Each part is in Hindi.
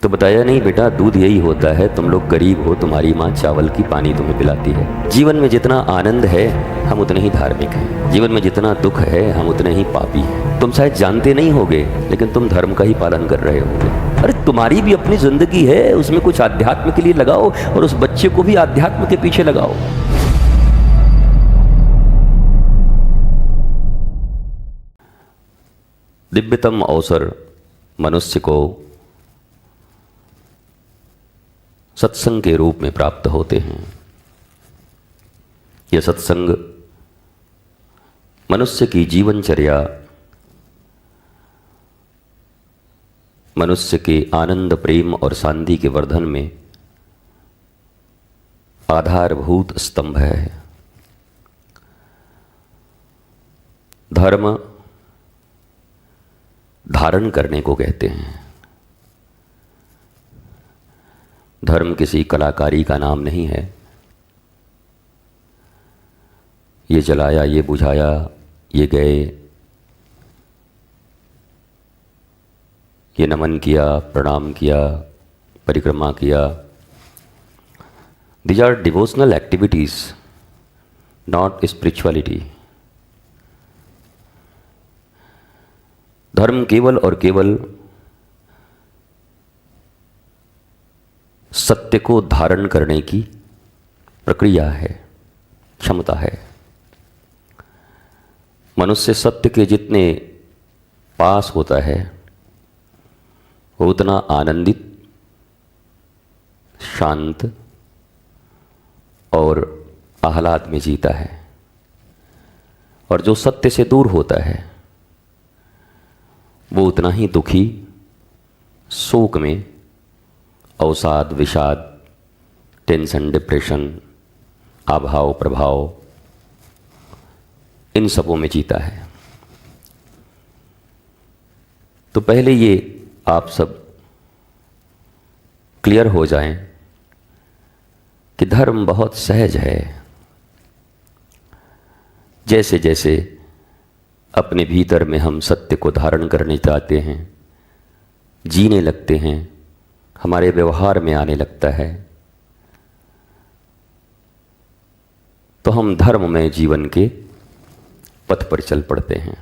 तो बताया नहीं बेटा, दूध यही होता है, तुम लोग गरीब हो, तुम्हारी माँ चावल की पानी तुम्हें पिलाती है। जीवन में जितना आनंद है हम उतने ही धार्मिक हैं, जीवन में जितना दुख है हम उतने ही पापी हैं। तुम शायद जानते नहीं होगे लेकिन तुम धर्म का ही पालन कर रहे होगे। अरे तुम्हारी भी अपनी जिंदगी है, उसमें कुछ आध्यात्म के लिए लगाओ और उस बच्चे को भी आध्यात्म के पीछे लगाओ। दिव्यतम अवसर मनुष्य को सत्संग के रूप में प्राप्त होते हैं। यह सत्संग मनुष्य की जीवनचर्या, मनुष्य के आनंद, प्रेम और शांति के वर्धन में आधारभूत स्तंभ है। धर्म धारण करने को कहते हैं। धर्म किसी कलाकारी का नाम नहीं है। ये जलाया, ये बुझाया, ये गए, ये नमन किया, प्रणाम किया, परिक्रमा किया। These are devotional activities, not spirituality. धर्म केवल और केवल सत्य को धारण करने की प्रक्रिया है, क्षमता है। मनुष्य सत्य के जितने पास होता है वो उतना आनंदित, शांत और आह्लाद में जीता है, और जो सत्य से दूर होता है वो उतना ही दुखी, शोक में, अवसाद, विषाद, टेंशन, डिप्रेशन, आभाव, प्रभाव, इन सबों में जीता है। तो पहले ये आप सब क्लियर हो जाएं कि धर्म बहुत सहज है। जैसे जैसे अपने भीतर में हम सत्य को धारण करने चाहते हैं, जीने लगते हैं, हमारे व्यवहार में आने लगता है, तो हम धर्ममय जीवन के पथ पर चल पड़ते हैं।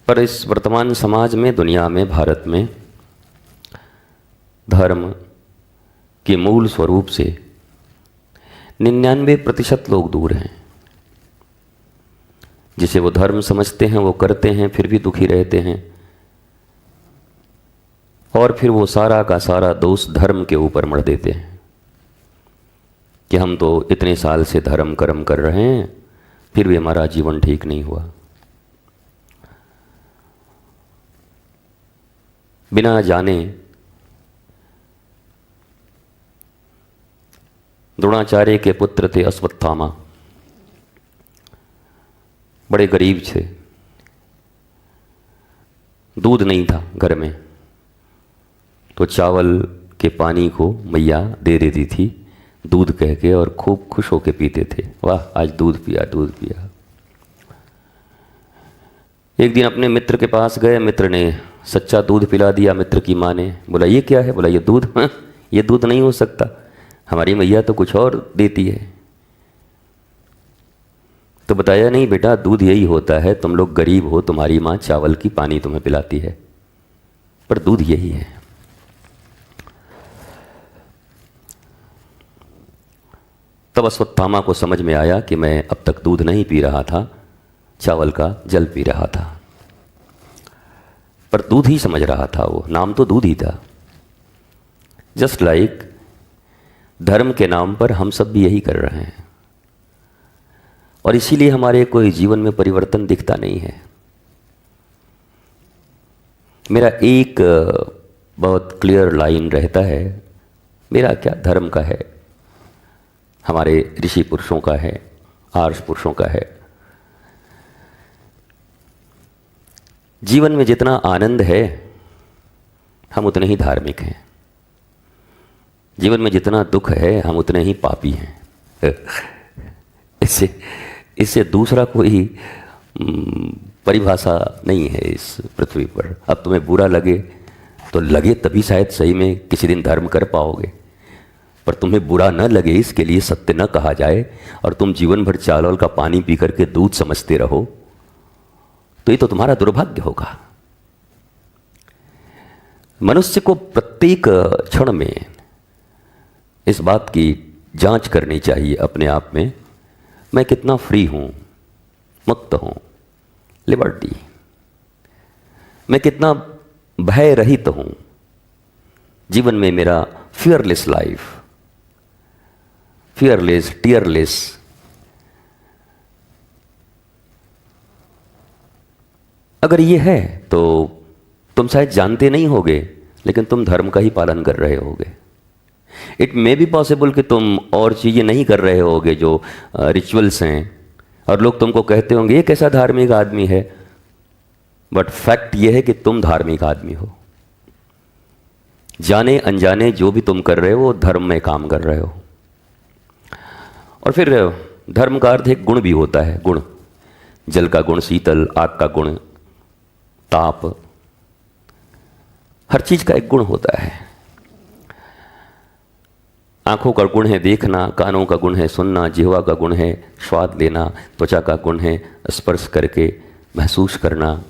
पर इस वर्तमान समाज में, दुनिया में, भारत में धर्म के मूल स्वरूप से 99% लोग दूर हैं। जिसे वो धर्म समझते हैं वो करते हैं, फिर भी दुखी रहते हैं, और फिर वो सारा का सारा दोष धर्म के ऊपर मढ़ देते हैं कि हम तो इतने साल से धर्म कर्म कर रहे हैं फिर भी हमारा जीवन ठीक नहीं हुआ। बिना जाने द्रोणाचार्य के पुत्र थे अश्वत्थामा, बड़े गरीब थे, दूध नहीं था घर में, तो चावल के पानी को मैया दे देती थी दूध कह के, और खूब खुश होके पीते थे। वाह, आज दूध पिया, दूध पिया। एक दिन अपने मित्र के पास गए, मित्र ने सच्चा दूध पिला दिया। मित्र की माँ ने बोला, ये क्या है? बोला, ये दूध। हाँ, ये दूध नहीं हो सकता, हमारी मैया तो कुछ और देती है। तो बताया नहीं बेटा, दूध यही होता है, तुम लोग गरीब हो, तुम्हारी माँ चावल की पानी तुम्हें पिलाती है, पर दूध यही है। तब अश्वत्थामा को समझ में आया कि मैं अब तक दूध नहीं पी रहा था, चावल का जल पी रहा था। पर दूध ही समझ रहा था, वो नाम तो दूध ही था। जस्ट लाइक धर्म के नाम पर हम सब भी यही कर रहे हैं, और इसीलिए हमारे कोई जीवन में परिवर्तन दिखता नहीं है। मेरा एक बहुत क्लियर लाइन रहता है, मेरा क्या धर्म का है, हमारे ऋषि पुरुषों का है, आर्ष पुरुषों का है। जीवन में जितना आनंद है हम उतने ही धार्मिक हैं, जीवन में जितना दुख है हम उतने ही पापी हैं। इससे दूसरा कोई परिभाषा नहीं है इस पृथ्वी पर। अब तुम्हें बुरा लगे तो लगे तभी शायद सही में किसी दिन धर्म कर पाओगे। पर तुम्हें बुरा न लगे इसके लिए सत्य न कहा जाए और तुम जीवन भर चावल का पानी पी करके दूध समझते रहो, तो ये तो तुम्हारा दुर्भाग्य होगा। मनुष्य को प्रत्येक क्षण में इस बात की जांच करनी चाहिए अपने आप में, मैं कितना फ्री हूं, मुक्त हूं, लिबर्टी, मैं कितना भय रहित हूं, जीवन में मेरा फियरलेस लाइफ, फियरलेस, टीयरलेस। अगर ये है तो तुम शायद जानते नहीं होगे, लेकिन तुम धर्म का ही पालन कर रहे होगे। इट मे बी पॉसिबल कि तुम और चीज़ें नहीं कर रहे होगे जो रिचुअल्स हैं, और लोग तुमको कहते होंगे ये कैसा धार्मिक आदमी है, बट फैक्ट ये है कि तुम धार्मिक आदमी हो। जाने अनजाने जो भी तुम कर रहे हो वो धर्म में काम कर रहे हो। और फिर धर्म का अर्थ एक गुण भी होता है, गुण, जल का गुण शीतल, आग का गुण ताप, हर चीज का एक गुण होता है। आंखों का गुण है देखना, कानों का गुण है सुनना, जिह्वा का गुण है स्वाद लेना, त्वचा का गुण है स्पर्श करके महसूस करना।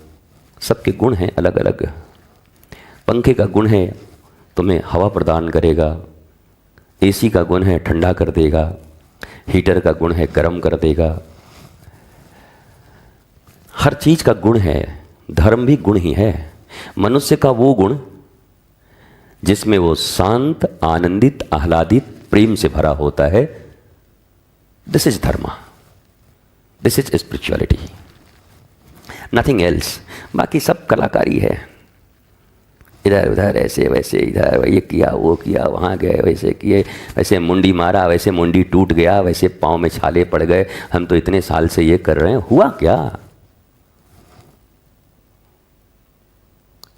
सबके गुण हैं अलग अलग। पंखे का गुण है तुम्हें हवा प्रदान करेगा, एसी का गुण है ठंडा कर देगा, हीटर का गुण है गर्म कर देगा। हर चीज का गुण है, धर्म भी गुण ही है। मनुष्य का वो गुण जिसमें वो शांत, आनंदित, आह्लादित, प्रेम से भरा होता है, दिस इज धर्म, this is spirituality, nothing else. बाकी सब कलाकारी है, इधर उधर ऐसे वैसे, इधर ये किया वो किया, वहाँ गए वैसे किए, वैसे मुंडी मारा वैसे मुंडी टूट गया, वैसे पाँव में छाले पड़ गए, हम तो इतने साल से ये कर रहे हैं, हुआ क्या?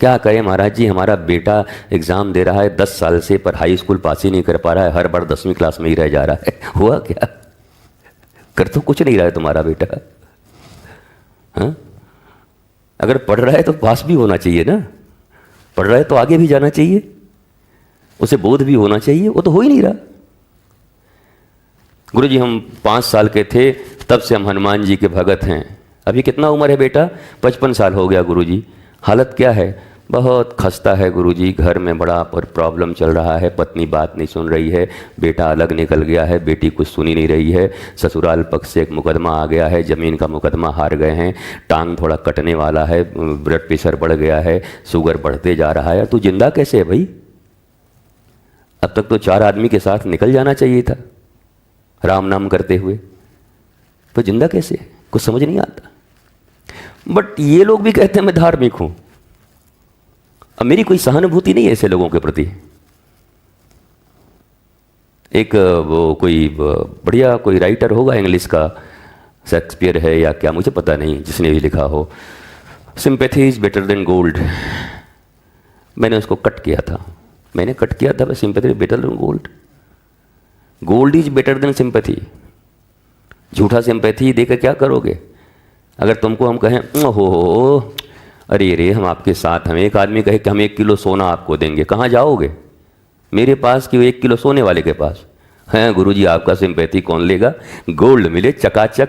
क्या करें महाराज जी, हमारा बेटा एग्ज़ाम दे रहा है 10 साल से, पर हाई स्कूल पास ही नहीं कर पा रहा है, हर बार 10वीं क्लास में ही रह जा रहा है। हुआ क्या? कर तो कुछ नहीं रहा है तुम्हारा बेटा। हाँ, अगर पढ़ रहा है तो पास भी होना चाहिए ना, पढ़ रहा है तो आगे भी जाना चाहिए, उसे बोध भी होना चाहिए, वो तो हो ही नहीं रहा। गुरुजी हम 5 साल के थे तब से हम हनुमान जी के भगत हैं। अभी कितना उम्र है बेटा? 55 साल हो गया गुरुजी। हालत क्या है? बहुत खस्ता है गुरुजी, घर में बड़ा प्रॉब्लम चल रहा है, पत्नी बात नहीं सुन रही है, बेटा अलग निकल गया है, बेटी कुछ सुनी नहीं रही है, ससुराल पक्ष से एक मुकदमा आ गया है, ज़मीन का मुकदमा हार गए हैं, टांग थोड़ा कटने वाला है, ब्लड प्रेशर बढ़ गया है, शुगर बढ़ते जा रहा है। तू जिंदा कैसे है भाई? अब तक तो 4 आदमी के साथ निकल जाना चाहिए था राम नाम करते हुए, तो जिंदा कैसे? कुछ समझ नहीं आता। बट ये लोग भी कहते हैं मैं धार्मिक हूं। अब मेरी कोई सहानुभूति नहीं है ऐसे लोगों के प्रति। एक वो कोई बढ़िया कोई राइटर होगा इंग्लिश का, शेक्सपियर है या क्या मुझे पता नहीं, जिसने भी लिखा हो, sympathy is better than gold. मैंने उसको कट किया था, sympathy better than gold. Gold is better than sympathy. झूठा सिंपैथी देकर क्या करोगे? अगर तुमको हम कहें हो अरे रे हम आपके साथ, हमें एक आदमी कहे कि हम 1 किलो सोना आपको देंगे, कहाँ जाओगे? मेरे पास कि 1 किलो सोने वाले के पास? हैं गुरुजी आपका सिंपैथी कौन लेगा? गोल्ड मिले चकाचक,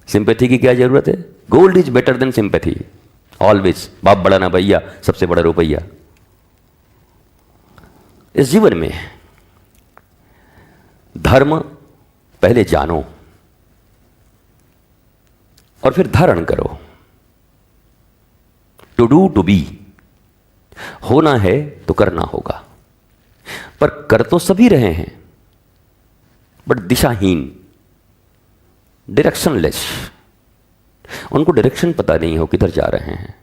सिंपैथी की क्या जरूरत है? Gold is better than sympathy always. बाप बड़ा ना भैया, सबसे बड़ा रुपया। इस जीवन में धर्म पहले जानो और फिर धारण करो। टू डू टू बी, होना है तो करना होगा। पर कर तो सभी रहे हैं, बट दिशाहीन, डायरेक्शनलेस। उनको डायरेक्शन पता नहीं हो किधर जा रहे हैं।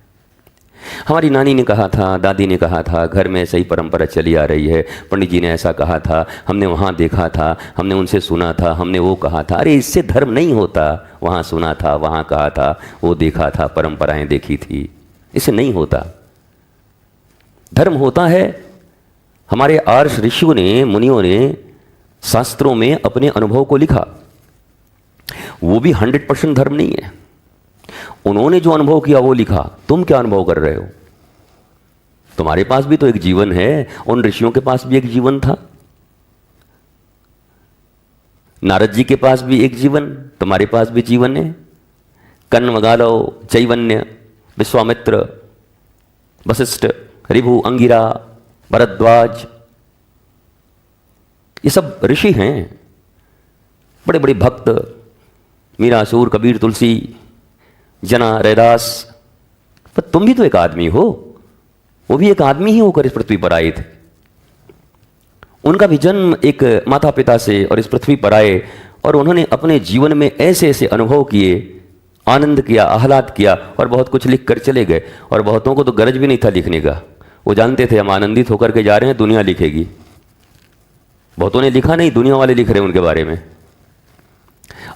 हमारी नानी ने कहा था, दादी ने कहा था, घर में ऐसी परंपरा चली आ रही है, पंडित जी ने ऐसा कहा था, हमने वहाँ देखा था, हमने उनसे सुना था, हमने वो कहा था। अरे इससे धर्म नहीं होता। वहाँ सुना था, वहाँ कहा था, वो देखा था, परंपराएं देखी थी, इससे नहीं होता। धर्म होता है हमारे आर्ष ऋषियों ने, मुनियों ने शास्त्रों में अपने अनुभव को लिखा। वो भी 100% धर्म नहीं है। उन्होंने जो अनुभव किया वो लिखा। तुम क्या अनुभव कर रहे हो? तुम्हारे पास भी तो एक जीवन है, उन ऋषियों के पास भी एक जीवन था। नारद जी के पास भी एक जीवन, तुम्हारे पास भी जीवन है। कन्वगालो, चैवन्य, विश्वामित्र, वशिष्ठ, ऋभु, अंगिरा, भरद्वाज, ये सब ऋषि हैं, बड़े बड़े भक्त। मीरासूर, कबीर, तुलसी, जना, रैदास। पर तुम भी तो एक आदमी हो, वो भी एक आदमी ही होकर इस पृथ्वी पर आए थे। उनका भी जन्म एक माता पिता से और इस पृथ्वी पर आए, और उन्होंने अपने जीवन में ऐसे ऐसे अनुभव किए, आनंद किया, आह्लाद किया, और बहुत कुछ लिख कर चले गए। और बहुतों को तो गरज भी नहीं था लिखने का, वो जानते थे हम आनंदित होकर के जा रहे हैं, दुनिया लिखेगी। बहुतों ने लिखा नहीं, दुनिया वाले लिख रहे हैं उनके बारे में।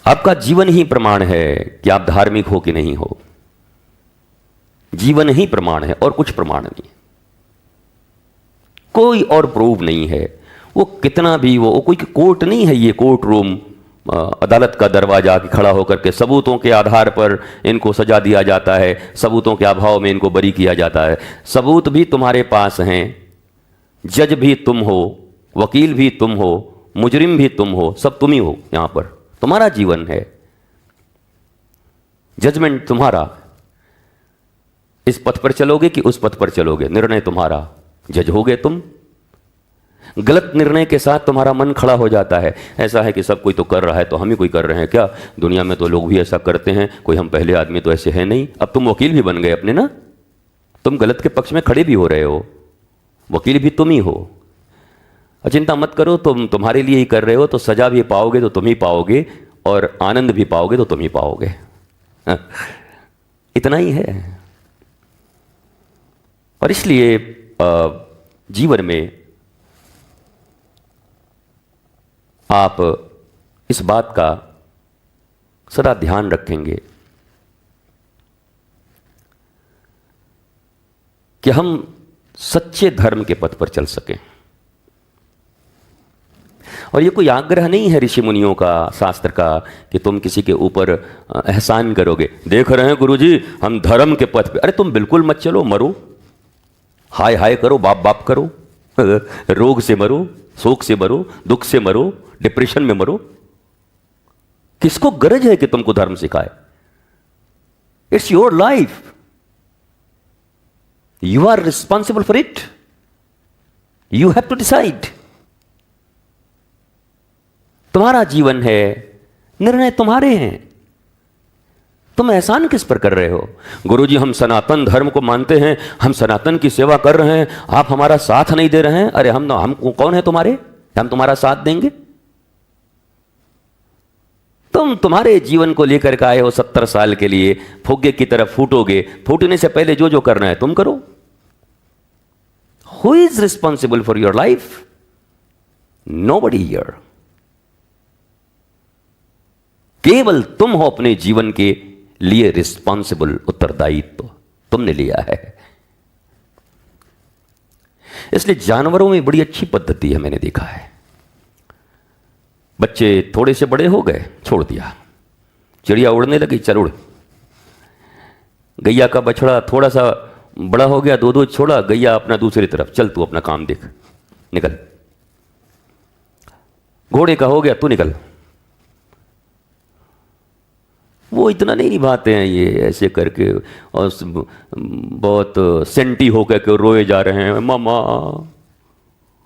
आपका जीवन ही प्रमाण है कि आप धार्मिक हो कि नहीं हो। जीवन ही प्रमाण है और कुछ प्रमाण नहीं, कोई और प्रूव नहीं है। वो कितना भी वो कोई कोर्ट नहीं है, ये कोर्ट रूम, अदालत का दरवाजा आके खड़ा होकर के सबूतों के आधार पर इनको सजा दिया जाता है, सबूतों के अभाव में इनको बरी किया जाता है। सबूत भी तुम्हारे पास हैं, जज भी तुम हो, वकील भी तुम हो, मुजरिम भी तुम हो, सब तुम ही हो। यहां पर तुम्हारा जीवन है, जजमेंट तुम्हारा। इस पथ पर चलोगे कि उस पथ पर चलोगे, निर्णय तुम्हारा, जज होगे तुम। गलत निर्णय के साथ तुम्हारा मन खड़ा हो जाता है। ऐसा है कि सब कोई तो कर रहा है तो हम ही कोई कर रहे हैं क्या? दुनिया में तो लोग भी ऐसा करते हैं, कोई हम पहले आदमी तो ऐसे है नहीं। अब तुम वकील भी बन गए अपने ना, तुम गलत के पक्ष में खड़े भी हो रहे हो, वकील भी तुम ही हो। चिंता मत करो, तुम तुम्हारे लिए ही कर रहे हो, तो सजा भी पाओगे तो तुम ही पाओगे, और आनंद भी पाओगे तो तुम ही पाओगे। इतना ही है। और इसलिए जीवन में आप इस बात का सदा ध्यान रखेंगे कि हम सच्चे धर्म के पथ पर चल सकें। और ये कोई आग्रह नहीं है ऋषि मुनियों का, शास्त्र का, कि तुम किसी के ऊपर एहसान करोगे। देख रहे हैं गुरुजी हम धर्म के पथ पे। अरे तुम बिल्कुल मत चलो, मरो, हाय हाय करो, बाप बाप करो, रोग से मरो, शोक से मरो, दुख से मरो, डिप्रेशन में मरो। किसको गरज है कि तुमको धर्म सिखाए? It's your life, you are responsible for it, you have to decide. तुम्हारा जीवन है, निर्णय तुम्हारे हैं। तुम एहसान किस पर कर रहे हो? गुरुजी हम सनातन धर्म को मानते हैं, हम सनातन की सेवा कर रहे हैं, आप हमारा साथ नहीं दे रहे हैं। अरे हम कौन है तुम्हारे, हम तुम्हारा साथ देंगे? तुम तुम्हारे जीवन को लेकर के आए हो 70 साल के लिए, फुग्गे की तरफ फूटोगे, फूटने से पहले जो जो करना है तुम करो। Who is responsible for your life? Nobody here. केवल तुम हो अपने जीवन के लिए रिस्पॉन्सिबल, उत्तरदायित्व तुमने लिया है। इसलिए जानवरों में बड़ी अच्छी पद्धति है, मैंने देखा है। बच्चे थोड़े से बड़े हो गए, छोड़ दिया, चिड़िया उड़ने लगी, चल उड़। गैया का बछड़ा थोड़ा सा बड़ा हो गया, दूध छोड़ा, गैया अपना दूसरी तरफ, चल तू अपना काम देख, निकल। घोड़े का हो गया, तू निकल। वो इतना नहीं निभाते हैं ये ऐसे करके, और बहुत सेंटी होकर के रोए जा रहे हैं, मामा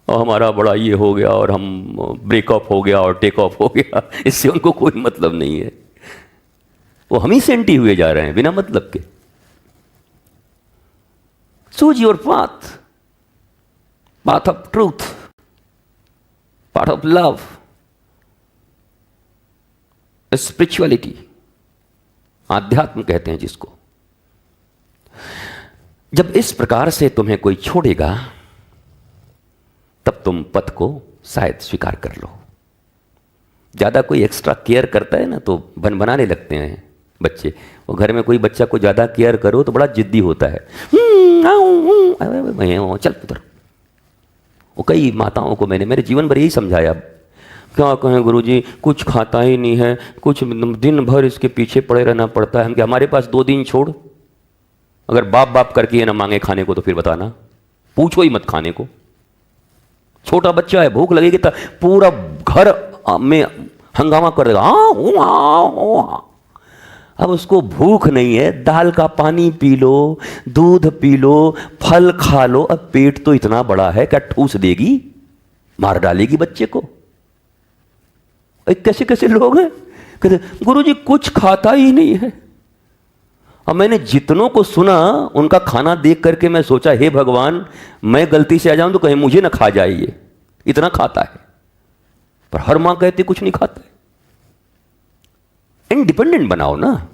हमारा बड़ा ये हो गया और हम ब्रेकअप हो गया और टेक ऑफ हो गया। इससे उनको कोई मतलब नहीं है, वो हम ही सेंटी हुए जा रहे हैं बिना मतलब के। Choose your path, path of truth, path of love, spirituality, आध्यात्म कहते हैं जिसको। जब इस प्रकार से तुम्हें कोई छोड़ेगा तब तुम पथ को शायद स्वीकार कर लो। ज्यादा कोई एक्स्ट्रा केयर करता है ना तो बन बनाने लगते हैं बच्चे। वो घर में कोई बच्चा को ज्यादा केयर करो तो बड़ा जिद्दी होता है, चल उधर। वो कई माताओं को मैंने मेरे जीवन भर यही समझाया, क्या कहें गुरुजी, कुछ खाता ही नहीं है, कुछ दिन भर इसके पीछे पड़े रहना पड़ता है। हम क्या, हमारे पास 2 दिन छोड़, अगर बाप बाप करके ये ना मांगे खाने को तो फिर बताना, पूछो ही मत खाने को। छोटा बच्चा है, भूख लगेगी तो पूरा घर में हंगामा कर देगा, हाँ। अब उसको भूख नहीं है, दाल का पानी पी लो, दूध पी लो, फल खा लो। अब पेट तो इतना बड़ा है, क्या ठूस देगी, मार डालेगी बच्चे को। कैसे कैसे लोग हैं, कहते गुरुजी कुछ खाता ही नहीं है। अब मैंने जितनों को सुना उनका खाना देख करके मैं सोचा, हे भगवान, मैं गलती से आ जाऊं तो कहीं मुझे ना खा जाए, ये इतना खाता है। पर हर मां कहती कुछ नहीं खाता है। इंडिपेंडेंट बनाओ ना।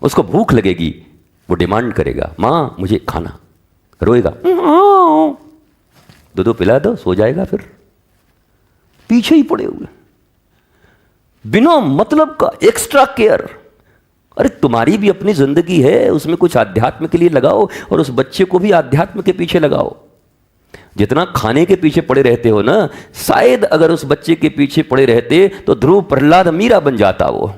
उसको भूख लगेगी, वो डिमांड करेगा, मां मुझे खाना, रोएगा, दूध पिला दो, सो जाएगा। फिर पीछे ही पड़े हुए, बिना मतलब का एक्स्ट्रा केयर। अरे तुम्हारी भी अपनी जिंदगी है, उसमें कुछ आध्यात्म के लिए लगाओ और उस बच्चे को भी आध्यात्म के पीछे लगाओ। जितना खाने के पीछे पड़े रहते हो ना, शायद अगर उस बच्चे के पीछे पड़े रहते तो ध्रुव, प्रहलाद, मीरा बन जाता वो।